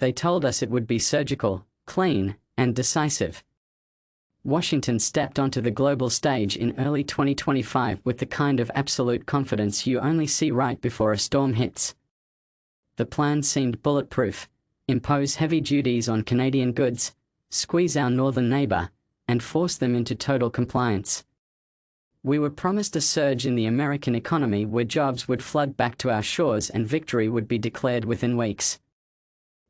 They told us it would be surgical, clean, and decisive. Washington stepped onto the global stage in early 2025 with the kind of absolute confidence you only see right before a storm hits. The plan seemed bulletproof: impose heavy duties on Canadian goods, squeeze our northern neighbor, and force them into total compliance. We were promised a surge in the American economy where jobs would flood back to our shores and victory would be declared within weeks.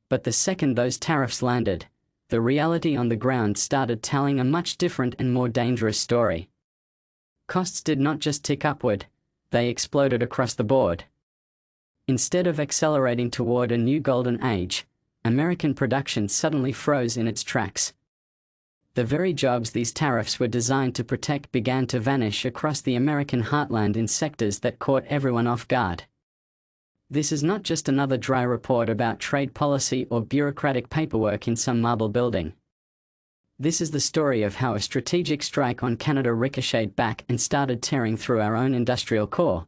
But the second those tariffs landed, the reality on the ground started telling a much different and more dangerous story. Costs did not just tick upward, they exploded across the board. Instead of accelerating toward a new golden age, American production suddenly froze in its tracks. The very jobs these tariffs were designed to protect began to vanish across the American heartland in sectors that caught everyone off guard. This is not just another dry report about trade policy or bureaucratic paperwork in some marble building. This is the story of how a strategic strike on Canada ricocheted back and started tearing through our own industrial core.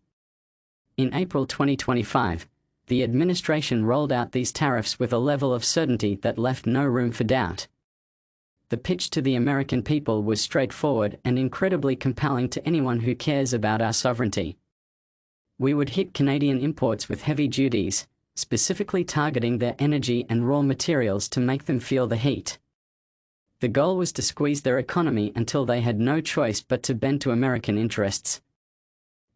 In April 2025, the administration rolled out these tariffs with a level of certainty that left no room for doubt. The pitch to the American people was straightforward and incredibly compelling to anyone who cares about our sovereignty. We would hit Canadian imports with heavy duties, specifically targeting their energy and raw materials to make them feel the heat. The goal was to squeeze their economy until they had no choice but to bend to American interests.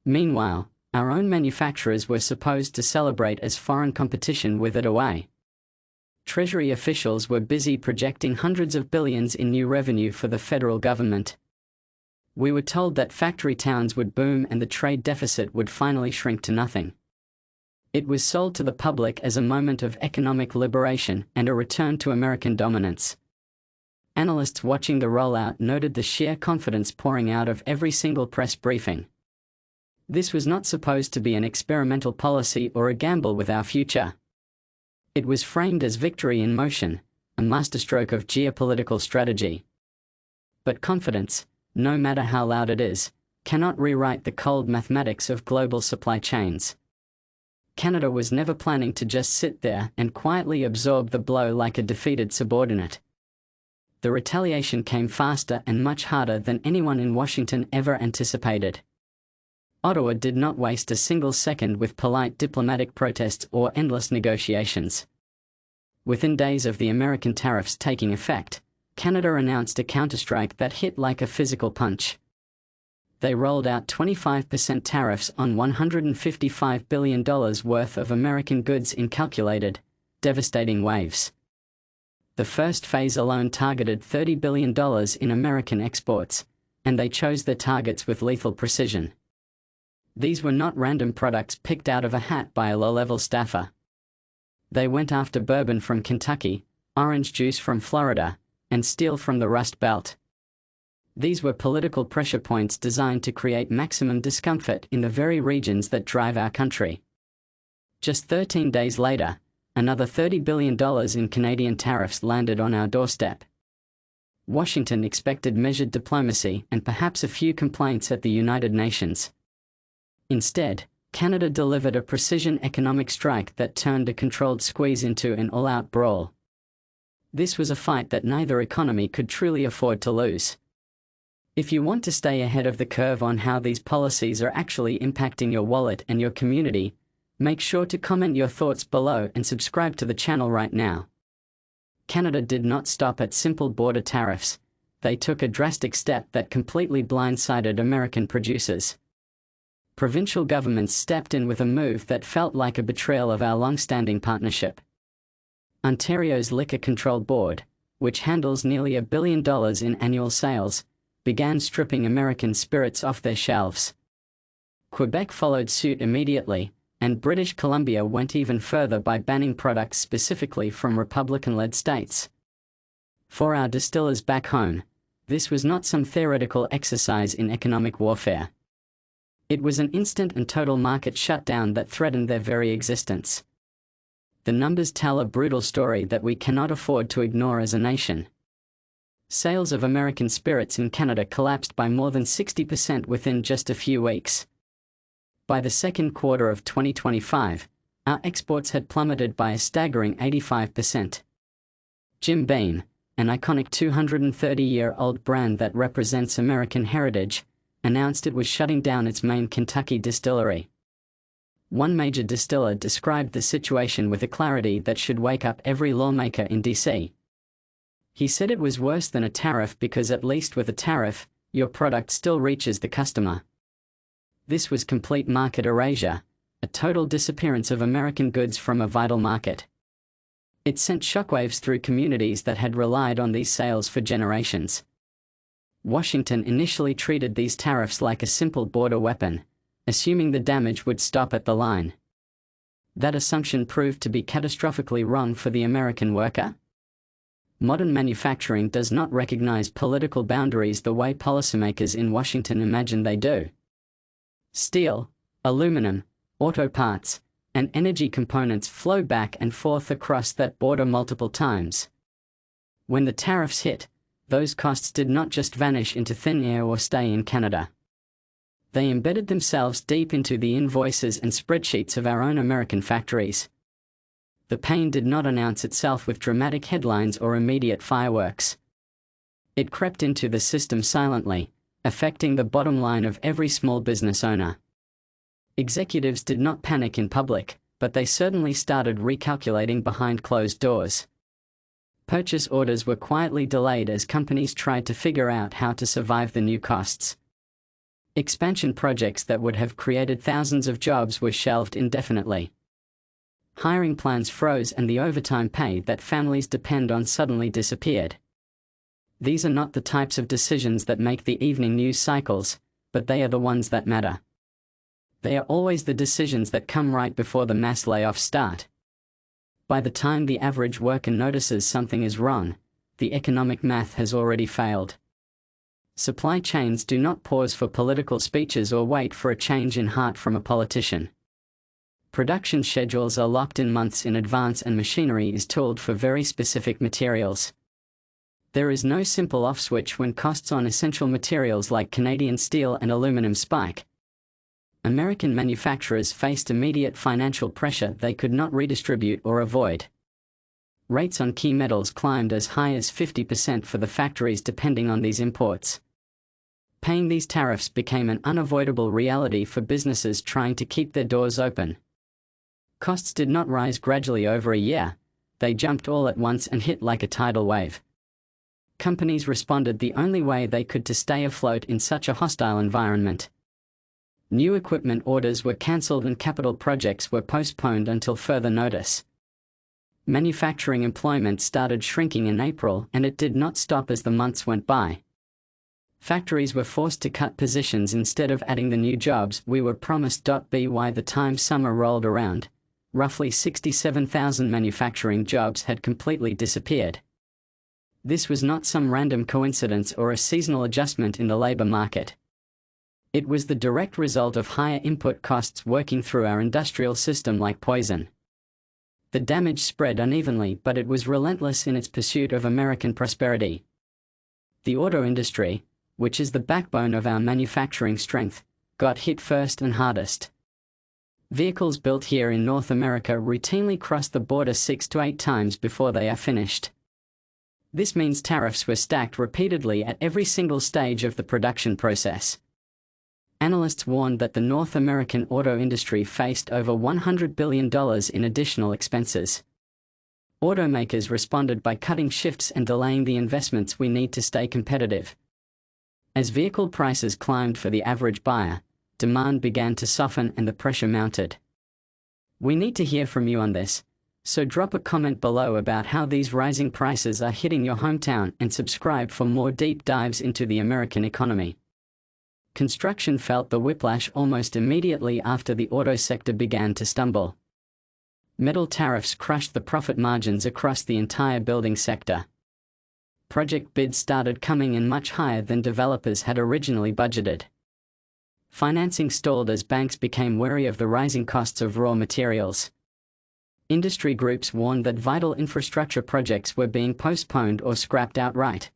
Meanwhile, our own manufacturers were supposed to celebrate as foreign competition withered away. Treasury officials were busy projecting hundreds of billions in new revenue for the federal government. We were told that factory towns would boom and the trade deficit would finally shrink to nothing. It was sold to the public as a moment of economic liberation and a return to American dominance. Analysts watching the rollout noted the sheer confidence pouring out of every single press briefing. This was not supposed to be an experimental policy or a gamble with our future. It was framed as victory in motion, a masterstroke of geopolitical strategy. But confidence, no matter how loud it is, cannot rewrite the cold mathematics of global supply chains. Canada was never planning to just sit there and quietly absorb the blow like a defeated subordinate. The retaliation came faster and much harder than anyone in Washington ever anticipated. Ottawa did not waste a single second with polite diplomatic protests or endless negotiations. Within days of the American tariffs taking effect, Canada announced a counterstrike that hit like a physical punch. They rolled out 25% tariffs on $155 billion worth of American goods in calculated, devastating waves. The first phase alone targeted $30 billion in American exports, and they chose their targets with lethal precision. These were not random products picked out of a hat by a low-level staffer. They went after bourbon from Kentucky, orange juice from Florida, and steel from the Rust Belt. These were political pressure points designed to create maximum discomfort in the very regions that drive our country. Just 13 days later, another $30 billion in Canadian tariffs landed on our doorstep. Washington expected measured diplomacy and perhaps a few complaints at the United Nations. Instead, Canada delivered a precision economic strike that turned a controlled squeeze into an all-out brawl. This was a fight that neither economy could truly afford to lose. If you want to stay ahead of the curve on how these policies are actually impacting your wallet and your community, make sure to comment your thoughts below and subscribe to the channel right now. Canada did not stop at simple border tariffs. They took a drastic step that completely blindsided American producers. Provincial governments stepped in with a move that felt like a betrayal of our long-standing partnership. Ontario's Liquor Control Board, which handles nearly $1 billion in annual sales, began stripping American spirits off their shelves. Quebec followed suit immediately, and British Columbia went even further by banning products specifically from Republican-led states. For our distillers back home, this was not some theoretical exercise in economic warfare. It was an instant and total market shutdown that threatened their very existence. The numbers tell a brutal story that we cannot afford to ignore as a nation. Sales of American spirits in Canada collapsed by more than 60% within just a few weeks. By the second quarter of 2025, our exports had plummeted by a staggering 85%. Jim Beam, an iconic 230-year-old brand that represents American heritage, announced it was shutting down its main Kentucky distillery. One major distiller described the situation with a clarity that should wake up every lawmaker in D.C. He said it was worse than a tariff because at least with a tariff, your product still reaches the customer. This was complete market erasure, a total disappearance of American goods from a vital market. It sent shockwaves through communities that had relied on these sales for generations. Washington initially treated these tariffs like a simple border weapon, assuming the damage would stop at the line. That assumption proved to be catastrophically wrong for the American worker. Modern manufacturing does not recognize political boundaries the way policymakers in Washington imagine they do. Steel, aluminum, auto parts, and energy components flow back and forth across that border multiple times. When the tariffs hit, those costs did not just vanish into thin air or stay in Canada. They embedded themselves deep into the invoices and spreadsheets of our own American factories. The pain did not announce itself with dramatic headlines or immediate fireworks. It crept into the system silently, affecting the bottom line of every small business owner. Executives did not panic in public, but they certainly started recalculating behind closed doors. Purchase orders were quietly delayed as companies tried to figure out how to survive the new costs. Expansion projects that would have created thousands of jobs were shelved indefinitely. Hiring plans froze and the overtime pay that families depend on suddenly disappeared. These are not the types of decisions that make the evening news cycles, but they are the ones that matter. They are always the decisions that come right before the mass layoffs start. By the time the average worker notices something is wrong, the economic math has already failed. Supply chains do not pause for political speeches or wait for a change in heart from a politician. Production schedules are locked in months in advance and machinery is tooled for very specific materials. There is no simple off switch when costs on essential materials like Canadian steel and aluminum spike. American manufacturers faced immediate financial pressure they could not redistribute or avoid. Rates on key metals climbed as high as 50% for the factories depending on these imports. Paying these tariffs became an unavoidable reality for businesses trying to keep their doors open. Costs did not rise gradually over a year, they jumped all at once and hit like a tidal wave. Companies responded the only way they could to stay afloat in such a hostile environment. New equipment orders were cancelled and capital projects were postponed until further notice. Manufacturing employment started shrinking in April and it did not stop as the months went by. Factories were forced to cut positions instead of adding the new jobs we were promised. By the time summer rolled around, roughly 67,000 manufacturing jobs had completely disappeared. This was not some random coincidence or a seasonal adjustment in the labor market. It was the direct result of higher input costs working through our industrial system like poison. The damage spread unevenly, but it was relentless in its pursuit of American prosperity. The auto industry, which is the backbone of our manufacturing strength, got hit first and hardest. Vehicles built here in North America routinely cross the border 6 to 8 times before they are finished. This means tariffs were stacked repeatedly at every single stage of the production process. Analysts warned that the North American auto industry faced over $100 billion in additional expenses. Automakers responded by cutting shifts and delaying the investments we need to stay competitive. As vehicle prices climbed for the average buyer, demand began to soften and the pressure mounted. We need to hear from you on this, so drop a comment below about how these rising prices are hitting your hometown and subscribe for more deep dives into the American economy. Construction felt the whiplash almost immediately after the auto sector began to stumble. Metal tariffs crushed the profit margins across the entire building sector. Project bids started coming in much higher than developers had originally budgeted. Financing stalled as banks became wary of the rising costs of raw materials. Industry groups warned that vital infrastructure projects were being postponed or scrapped outright.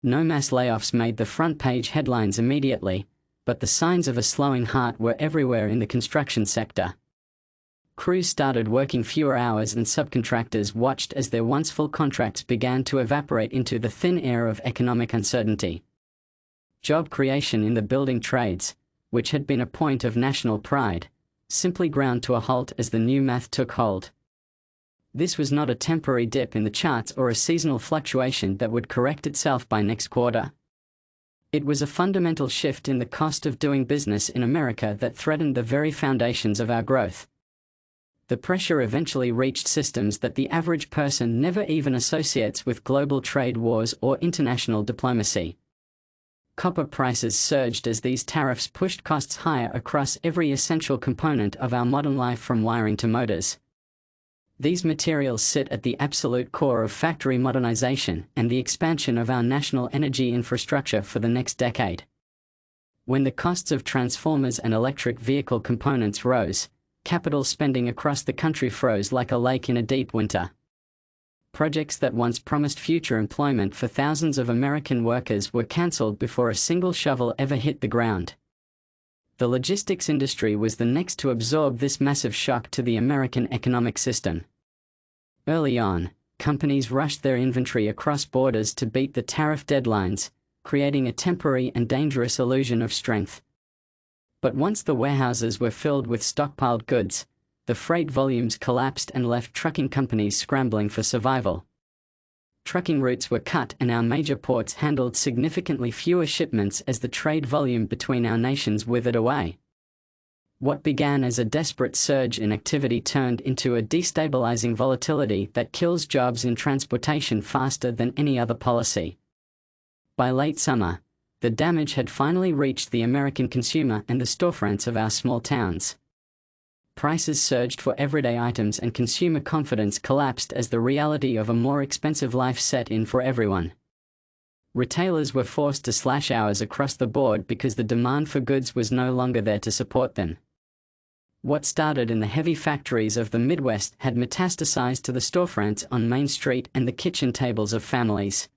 No mass layoffs made the front page headlines immediately, but the signs of a slowing heart were everywhere in the construction sector. Crews started working fewer hours and subcontractors watched as their once full contracts began to evaporate into the thin air of economic uncertainty. Job creation in the building trades, which had been a point of national pride, simply ground to a halt as the new math took hold. This was not a temporary dip in the charts or a seasonal fluctuation that would correct itself by next quarter. It was a fundamental shift in the cost of doing business in America that threatened the very foundations of our growth. The pressure eventually reached systems that the average person never even associates with global trade wars or international diplomacy. Copper prices surged as these tariffs pushed costs higher across every essential component of our modern life from wiring to motors. These materials sit at the absolute core of factory modernization and the expansion of our national energy infrastructure for the next decade. When the costs of transformers and electric vehicle components rose, capital spending across the country froze like a lake in a deep winter. Projects that once promised future employment for thousands of American workers were cancelled before a single shovel ever hit the ground. The logistics industry was the next to absorb this massive shock to the American economic system. Early on, companies rushed their inventory across borders to beat the tariff deadlines, creating a temporary and dangerous illusion of strength. But once the warehouses were filled with stockpiled goods, the freight volumes collapsed and left trucking companies scrambling for survival. Trucking routes were cut and our major ports handled significantly fewer shipments as the trade volume between our nations withered away. What began as a desperate surge in activity turned into a destabilizing volatility that kills jobs in transportation faster than any other policy. By late summer, the damage had finally reached the American consumer and the storefronts of our small towns. Prices surged for everyday items and consumer confidence collapsed as the reality of a more expensive life set in for everyone. Retailers were forced to slash hours across the board because the demand for goods was no longer there to support them. What started in the heavy factories of the Midwest had metastasized to the storefronts on Main Street and the kitchen tables of families.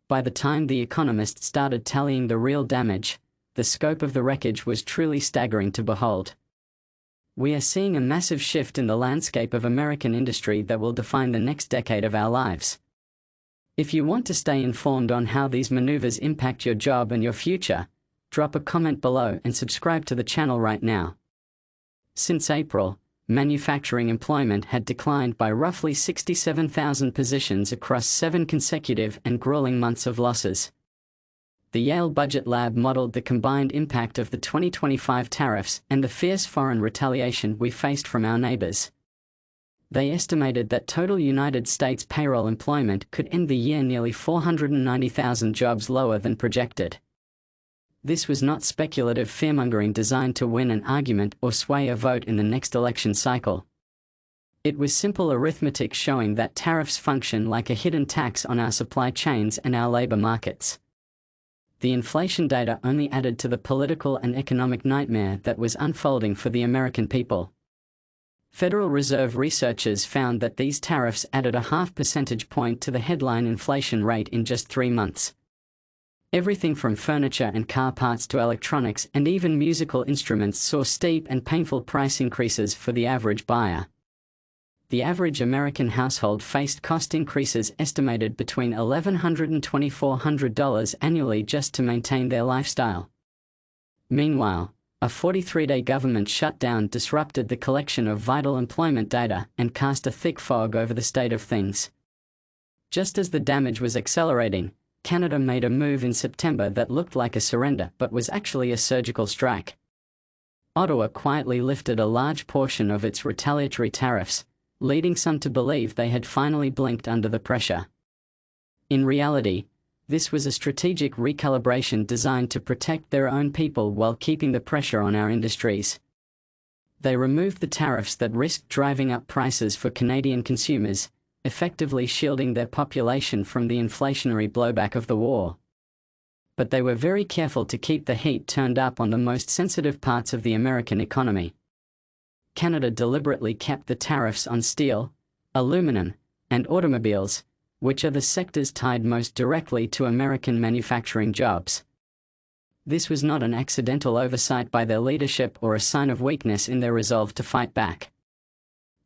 By the time The Economist started tallying the real damage, the scope of the wreckage was truly staggering to behold. We are seeing a massive shift in the landscape of American industry that will define the next decade of our lives. If you want to stay informed on how these maneuvers impact your job and your future, drop a comment below and subscribe to the channel right now. Since April, manufacturing employment had declined by roughly 67,000 positions across 7 consecutive and grueling months of losses. The Yale Budget Lab modeled the combined impact of the 2025 tariffs and the fierce foreign retaliation we faced from our neighbors. They estimated that total United States payroll employment could end the year nearly 490,000 jobs lower than projected. This was not speculative fearmongering designed to win an argument or sway a vote in the next election cycle. It was simple arithmetic showing that tariffs function like a hidden tax on our supply chains and our labor markets. The inflation data only added to the political and economic nightmare that was unfolding for the American people. Federal Reserve researchers found that these tariffs added a 0.5 percentage point to the headline inflation rate in just 3 months. Everything from furniture and car parts to electronics and even musical instruments saw steep and painful price increases for the average buyer. The average American household faced cost increases estimated between $1,100 and $2,400 annually just to maintain their lifestyle. Meanwhile, a 43-day government shutdown disrupted the collection of vital employment data and cast a thick fog over the state of things. Just as the damage was accelerating, Canada made a move in September that looked like a surrender but was actually a surgical strike. Ottawa quietly lifted a large portion of its retaliatory tariffs, leading some to believe they had finally blinked under the pressure. In reality, this was a strategic recalibration designed to protect their own people while keeping the pressure on our industries. They removed the tariffs that risked driving up prices for Canadian consumers, effectively shielding their population from the inflationary blowback of the war. But they were very careful to keep the heat turned up on the most sensitive parts of the American economy. Canada deliberately kept the tariffs on steel, aluminum, and automobiles, which are the sectors tied most directly to American manufacturing jobs. This was not an accidental oversight by their leadership or a sign of weakness in their resolve to fight back.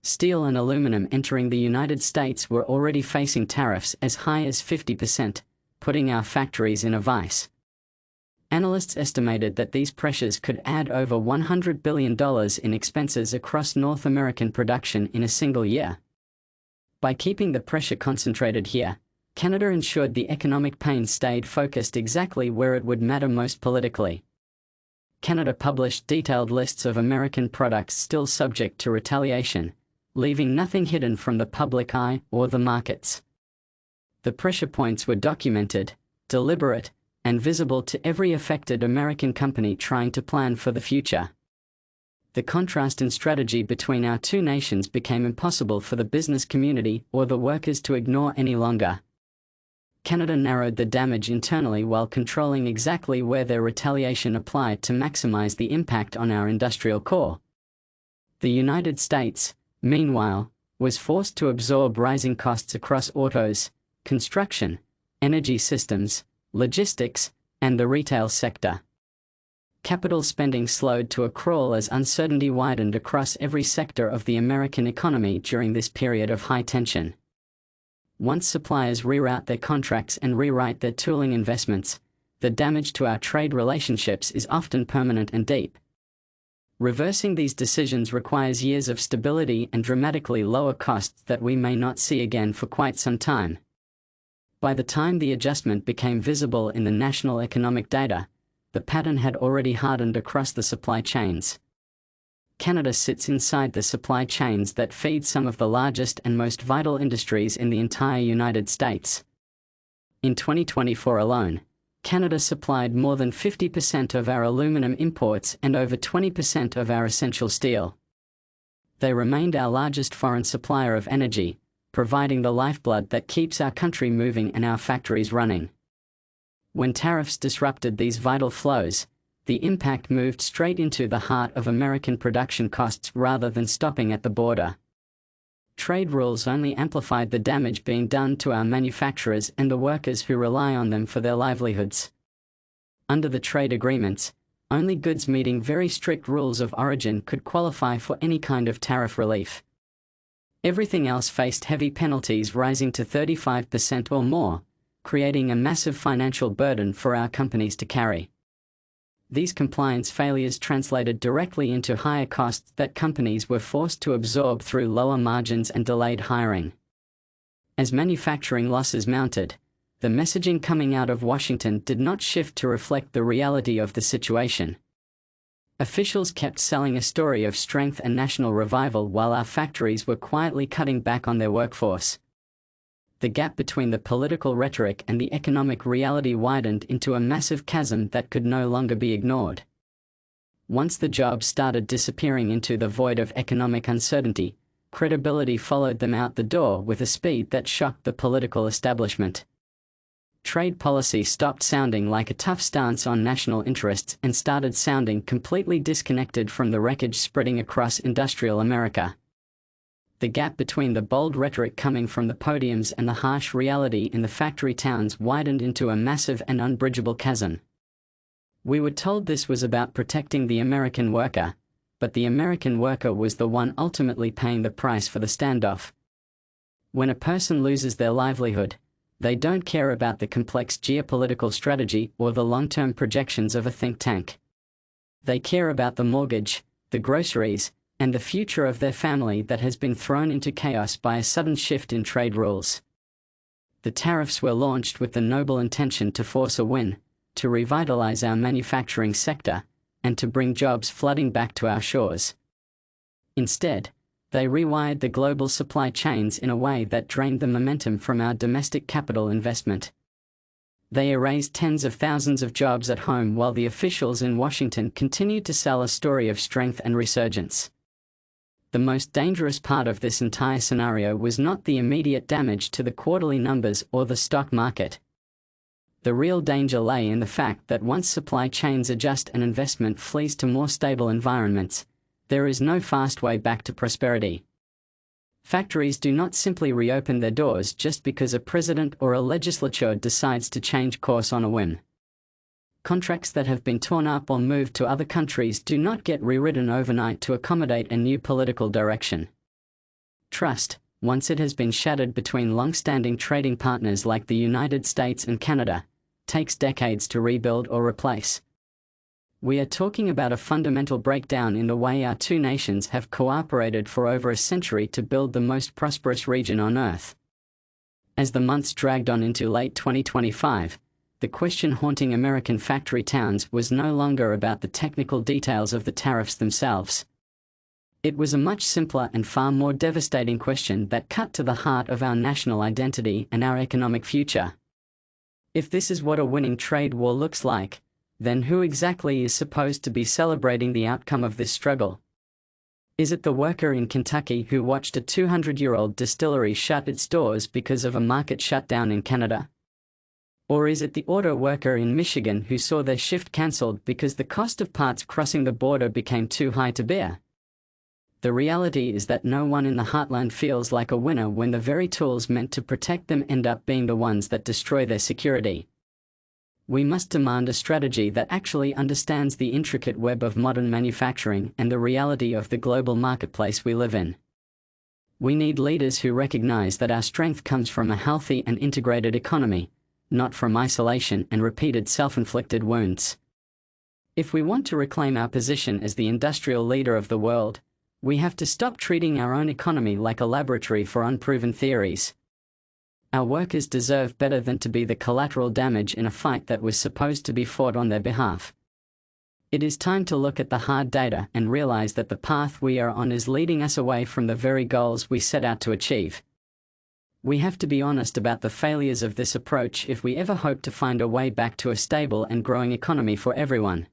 Steel and aluminum entering the United States were already facing tariffs as high as 50%, putting our factories in a vice. Analysts estimated that these pressures could add over $100 billion in expenses across North American production in a single year. By keeping the pressure concentrated here, Canada ensured the economic pain stayed focused exactly where it would matter most politically. Canada published detailed lists of American products still subject to retaliation, leaving nothing hidden from the public eye or the markets. The pressure points were documented, deliberate, and visible to every affected American company trying to plan for the future. The contrast in strategy between our two nations became impossible for the business community or the workers to ignore any longer. Canada narrowed the damage internally while controlling exactly where their retaliation applied to maximize the impact on our industrial core. The United States, meanwhile, was forced to absorb rising costs across autos, construction, energy systems, logistics, and the retail sector. Capital spending slowed to a crawl as uncertainty widened across every sector of the American economy during this period of high tension. Once suppliers reroute their contracts and rewrite their tooling investments, the damage to our trade relationships is often permanent and deep. Reversing these decisions requires years of stability and dramatically lower costs that we may not see again for quite some time. By the time the adjustment became visible in the national economic data, the pattern had already hardened across the supply chains. Canada sits inside the supply chains that feed some of the largest and most vital industries in the entire United States. In 2024 alone, Canada supplied more than 50% of our aluminum imports and over 20% of our essential steel. They remained our largest foreign supplier of energy, providing the lifeblood that keeps our country moving and our factories running. When tariffs disrupted these vital flows, the impact moved straight into the heart of American production costs rather than stopping at the border. Trade rules only amplified the damage being done to our manufacturers and the workers who rely on them for their livelihoods. Under the trade agreements, only goods meeting very strict rules of origin could qualify for any kind of tariff relief. Everything else faced heavy penalties rising to 35% or more, creating a massive financial burden for our companies to carry. These compliance failures translated directly into higher costs that companies were forced to absorb through lower margins and delayed hiring. As manufacturing losses mounted, the messaging coming out of Washington did not shift to reflect the reality of the situation. Officials kept selling a story of strength and national revival while our factories were quietly cutting back on their workforce. The gap between the political rhetoric and the economic reality widened into a massive chasm that could no longer be ignored. Once the jobs started disappearing into the void of economic uncertainty, credibility followed them out the door with a speed that shocked the political establishment. Trade policy stopped sounding like a tough stance on national interests and started sounding completely disconnected from the wreckage spreading across industrial America. The gap between the bold rhetoric coming from the podiums and the harsh reality in the factory towns widened into a massive and unbridgeable chasm. We were told this was about protecting the American worker, but the American worker was the one ultimately paying the price for the standoff. When a person loses their livelihood, they don't care about the complex geopolitical strategy or the long-term projections of a think tank. They care about the mortgage, the groceries, and the future of their family that has been thrown into chaos by a sudden shift in trade rules. The tariffs were launched with the noble intention to force a win, to revitalize our manufacturing sector, and to bring jobs flooding back to our shores. Instead, they rewired the global supply chains in a way that drained the momentum from our domestic capital investment. They erased tens of thousands of jobs at home while the officials in Washington continued to sell a story of strength and resurgence. The most dangerous part of this entire scenario was not the immediate damage to the quarterly numbers or the stock market. The real danger lay in the fact that once supply chains adjust and investment flees to more stable environments, there is no fast way back to prosperity. Factories do not simply reopen their doors just because a president or a legislature decides to change course on a whim. Contracts that have been torn up or moved to other countries do not get rewritten overnight to accommodate a new political direction. Trust, once it has been shattered between long-standing trading partners like the United States and Canada, takes decades to rebuild or replace. We are talking about a fundamental breakdown in the way our two nations have cooperated for over a century to build the most prosperous region on Earth. As the months dragged on into late 2025, the question haunting American factory towns was no longer about the technical details of the tariffs themselves. It was a much simpler and far more devastating question that cut to the heart of our national identity and our economic future. If this is what a winning trade war looks like, then who exactly is supposed to be celebrating the outcome of this struggle? Is it the worker in Kentucky who watched a 200-year-old distillery shut its doors because of a market shutdown in Canada? Or is it the auto worker in Michigan who saw their shift cancelled because the cost of parts crossing the border became too high to bear? The reality is that no one in the heartland feels like a winner when the very tools meant to protect them end up being the ones that destroy their security. We must demand a strategy that actually understands the intricate web of modern manufacturing and the reality of the global marketplace we live in. We need leaders who recognize that our strength comes from a healthy and integrated economy, not from isolation and repeated self-inflicted wounds. If we want to reclaim our position as the industrial leader of the world, we have to stop treating our own economy like a laboratory for unproven theories. Our workers deserve better than to be the collateral damage in a fight that was supposed to be fought on their behalf. It is time to look at the hard data and realize that the path we are on is leading us away from the very goals we set out to achieve. We have to be honest about the failures of this approach if we ever hope to find a way back to a stable and growing economy for everyone.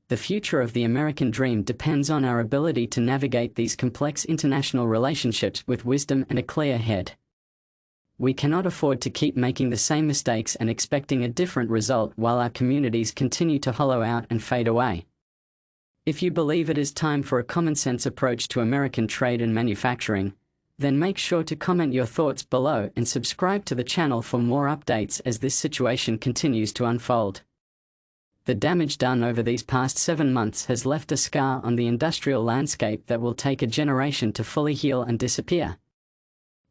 The future of the American dream depends on our ability to navigate these complex international relationships with wisdom and a clear head. We cannot afford to keep making the same mistakes and expecting a different result while our communities continue to hollow out and fade away. If you believe it is time for a common-sense approach to American trade and manufacturing, then make sure to comment your thoughts below and subscribe to the channel for more updates as this situation continues to unfold. The damage done over these past 7 months has left a scar on the industrial landscape that will take a generation to fully heal and disappear.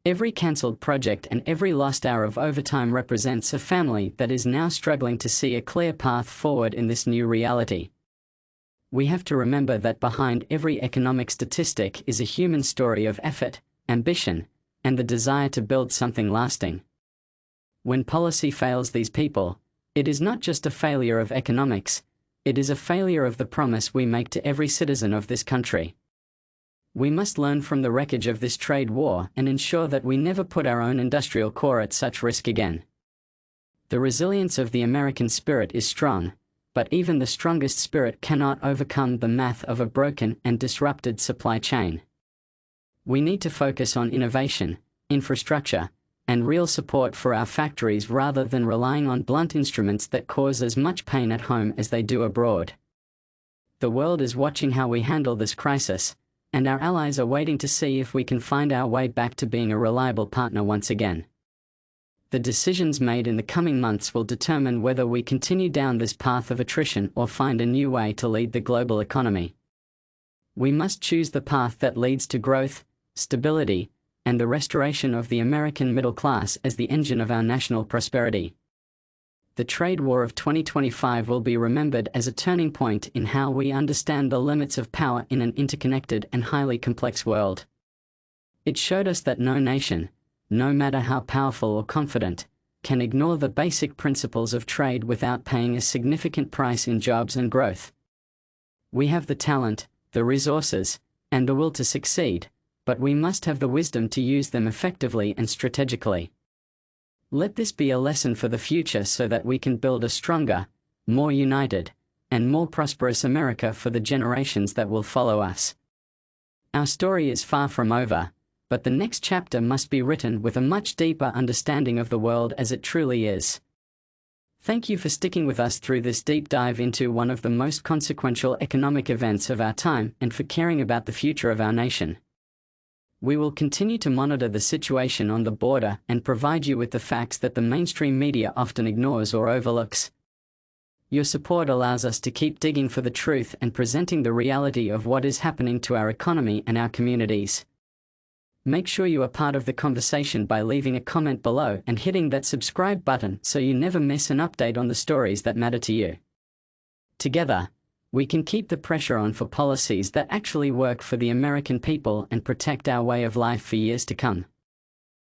Every cancelled project and every lost hour of overtime represents a family that is now struggling to see a clear path forward in this new reality. We have to remember that behind every economic statistic is a human story of effort, ambition, and the desire to build something lasting. When policy fails these people, it is not just a failure of economics, it is a failure of the promise we make to every citizen of this country. We must learn from the wreckage of this trade war and ensure that we never put our own industrial core at such risk again. The resilience of the American spirit is strong, but even the strongest spirit cannot overcome the math of a broken and disrupted supply chain. We need to focus on innovation, infrastructure, and real support for our factories rather than relying on blunt instruments that cause as much pain at home as they do abroad. The world is watching how we handle this crisis, and our allies are waiting to see if we can find our way back to being a reliable partner once again. The decisions made in the coming months will determine whether we continue down this path of attrition or find a new way to lead the global economy. We must choose the path that leads to growth, stability, and the restoration of the American middle class as the engine of our national prosperity. The trade war of 2025 will be remembered as a turning point in how we understand the limits of power in an interconnected and highly complex world. It showed us that no nation, no matter how powerful or confident, can ignore the basic principles of trade without paying a significant price in jobs and growth. We have the talent, the resources, and the will to succeed, but we must have the wisdom to use them effectively and strategically. Let this be a lesson for the future so that we can build a stronger, more united, and more prosperous America for the generations that will follow us. Our story is far from over, but the next chapter must be written with a much deeper understanding of the world as it truly is. Thank you for sticking with us through this deep dive into one of the most consequential economic events of our time and for caring about the future of our nation. We will continue to monitor the situation on the border and provide you with the facts that the mainstream media often ignores or overlooks. Your support allows us to keep digging for the truth and presenting the reality of what is happening to our economy and our communities. Make sure you are part of the conversation by leaving a comment below and hitting that subscribe button so you never miss an update on the stories that matter to you. Together, we can keep the pressure on for policies that actually work for the American people and protect our way of life for years to come.